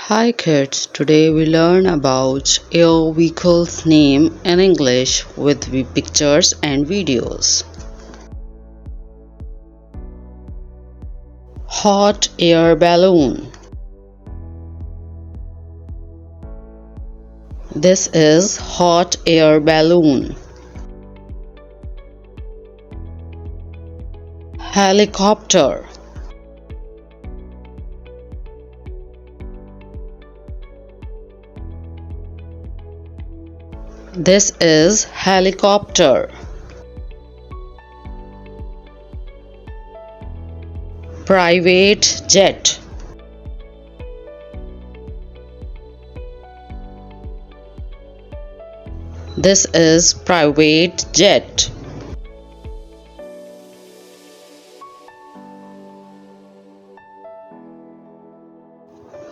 Hi kids, today we learn about air vehicle's name in English with pictures and videos. Hot air balloon. This is hot air balloon. Helicopter. This is helicopter. Private jet. This is private jet.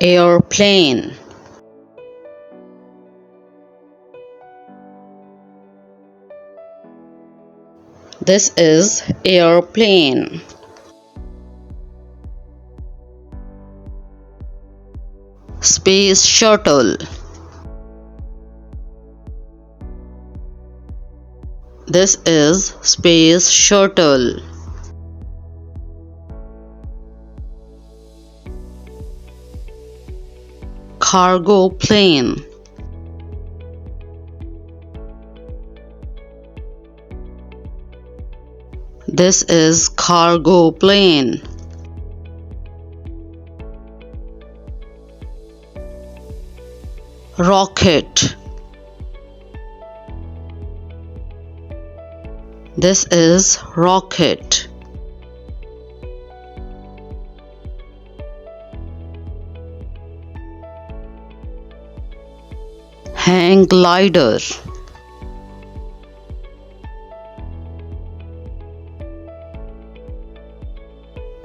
Airplane. This is airplane. Space shuttle. This is space shuttle. Cargo plane. This is cargo plane. Rocket. This is rocket. Hang glider.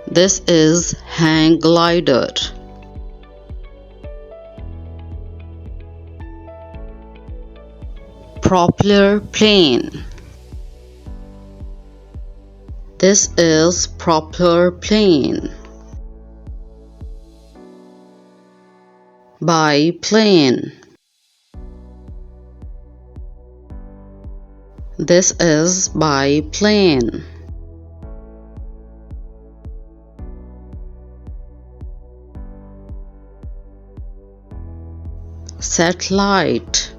This is hang glider. Propeller plane. This is propeller plane. Biplane. This is biplane. Satellite.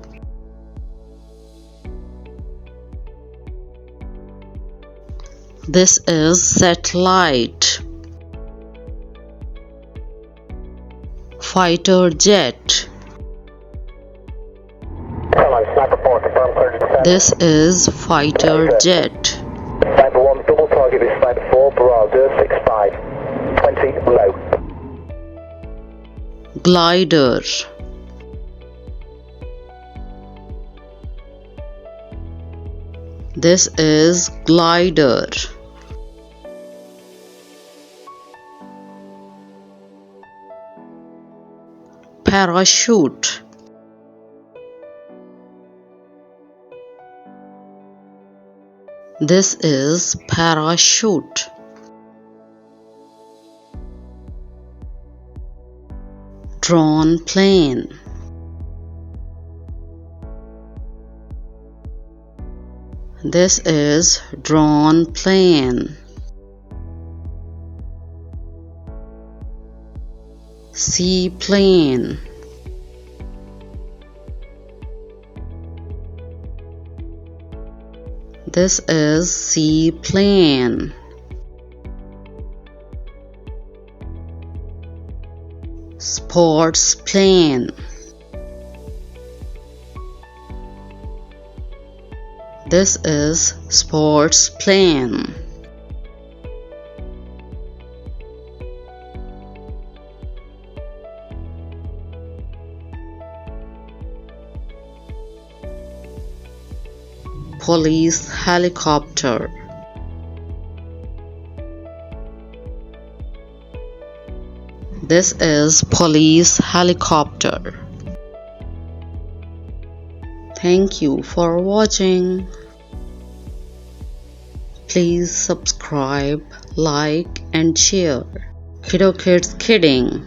This is satellite. Fighter jet. This is fighter jet. Sniper 1, double target with Sniper 4, Bravo 65, 20 low. Glider. This is glider. Parachute. This is parachute. Drone plane. This is drone plane. Seaplane. This is seaplane. Sports plane. This is sports plane. Police helicopter. This is police helicopter. Thank you for watching. Please subscribe, like and share. Kiddo Kids Kidding.